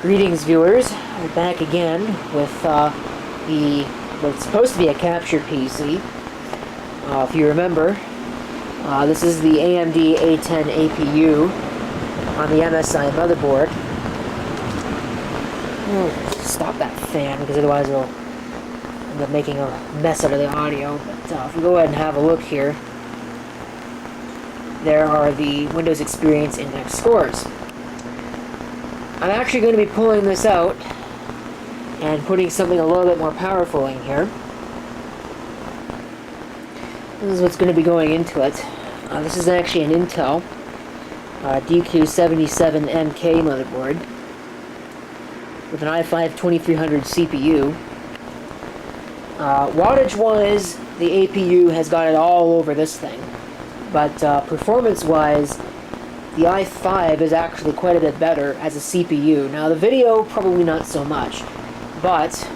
Greetings, viewers. We're back again with what's supposed to be a capture PC. If you remember, this is the AMD A10 APU on the MSI motherboard. Stop that fan, because otherwise it'll end up making a mess out of the audio. But if we go ahead and have a look here, there are the Windows Experience Index scores. I'm actually going to be pulling this out and putting something a little bit more powerful in here. This is what's going to be going into it. This is actually an Intel DQ77MK motherboard with an i5-2300 CPU. Wattage-wise, the APU has got it all over this thing, but performance-wise, the i5 is actually quite a bit better as a CPU. Now, the video, probably not so much, but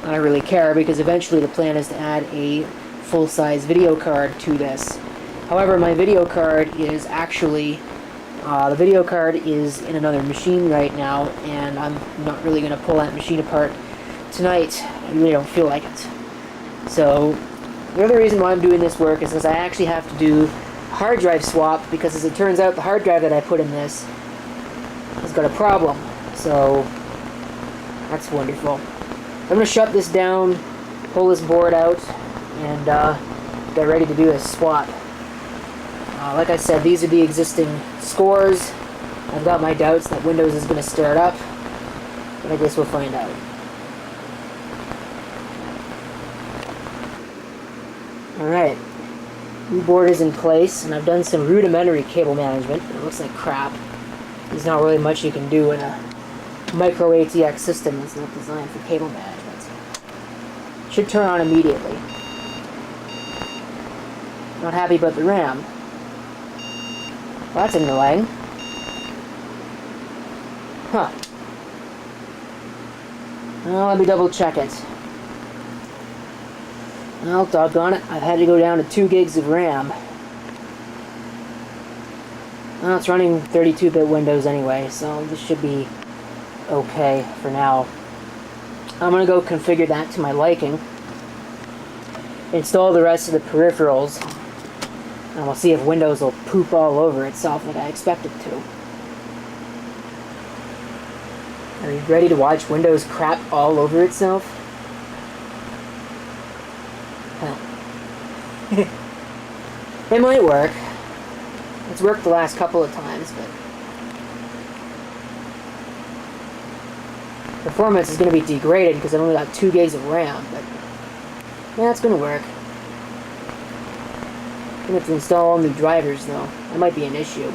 I don't really care, because eventually the plan is to add a full-size video card to this. However, my video card is actually, the video card is in another machine right now, and I'm not really going to pull that machine apart tonight. I really don't feel like it. So, the other reason why I'm doing this work is because I actually have to do hard drive swap, because as it turns out, the hard drive that I put in this has got a problem. So that's wonderful. I'm going to shut this down, pull this board out, and get ready to do this swap. Like I said, these are the existing scores. I've got my doubts that Windows is going to start up, but I guess we'll find out. Alright. New board is in place, and I've done some rudimentary cable management. It looks like crap. There's not really much you can do in a micro ATX system that's not designed for cable management. Should turn on immediately. Not happy about the RAM. Well, that's annoying. Huh. Well, let me double check it. Well, doggone it, I've had to go down to 2 gigs of RAM. Well, it's running 32-bit Windows anyway, so this should be okay for now. I'm going to go configure that to my liking. Install the rest of the peripherals, and we'll see if Windows will poop all over itself like I expect it to. Are you ready to watch Windows crap all over itself? It might work. It's worked the last couple of times, but performance is going to be degraded because I've only got 2 gigs of RAM, but yeah, it's going to work. I'm going to have to install all new drivers, though. That might be an issue.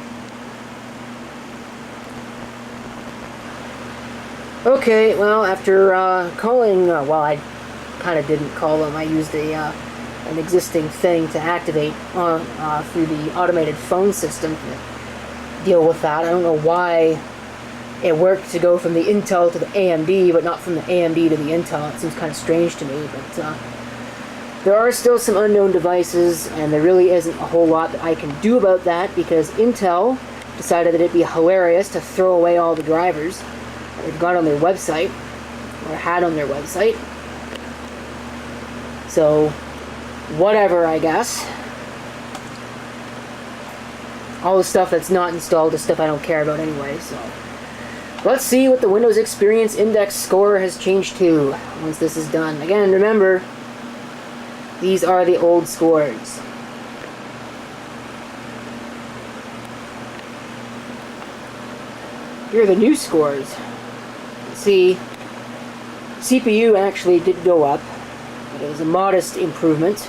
Okay, well, after calling, well, I kind of didn't call them. I used an existing thing to activate through the automated phone system to deal with that. I don't know why it worked to go from the Intel to the AMD, but not from the AMD to the Intel. It seems kind of strange to me, but there are still some unknown devices, and there really isn't a whole lot that I can do about that, because Intel decided that it'd be hilarious to throw away all the drivers that they've got on their website, or had on their website. So, whatever, I guess. All the stuff that's not installed is stuff I don't care about anyway, so let's see what the Windows Experience Index score has changed to once this is done. Again, remember, these are the old scores. Here are the new scores. See, CPU actually did go up, but it was a modest improvement,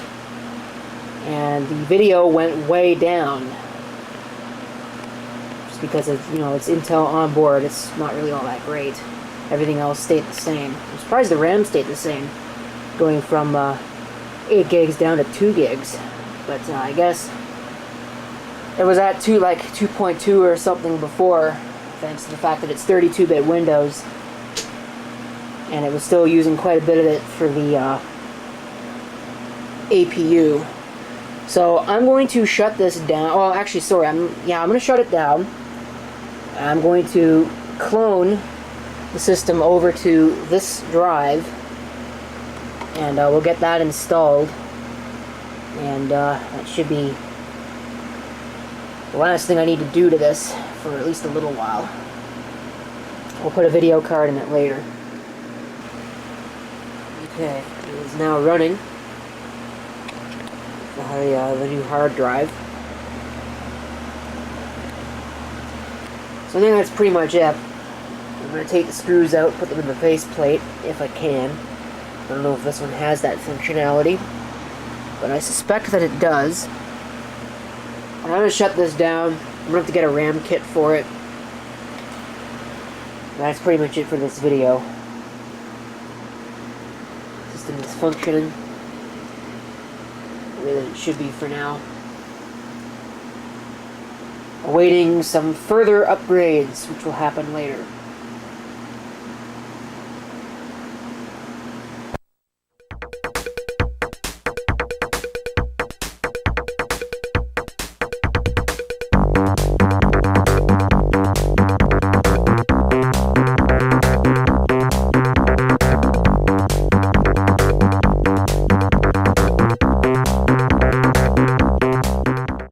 and the video went way down. Just because of, you know, it's Intel on board, it's not really all that great. Everything else stayed the same. I'm surprised the RAM stayed the same, going from 8 gigs down to 2 gigs. But I guess it was at 2.2 or something before, thanks to the fact that it's 32-bit Windows, and it was still using quite a bit of it for the APU. So I'm going to shut this down. Oh, actually, sorry. I'm going to shut it down. I'm going to clone the system over to this drive, and we'll get that installed, and that should be the last thing I need to do to this for at least a little while. We'll put a video card in it later. Okay, it is now running the new hard drive. So I think that's pretty much it. I'm going to take the screws out, put them in the faceplate, if I can. I don't know if this one has that functionality, but I suspect that it does. I'm going to shut this down. I'm going to have to get a RAM kit for it. That's pretty much it for this video. System is functioning the way that it should be for now. Awaiting some further upgrades, which will happen later.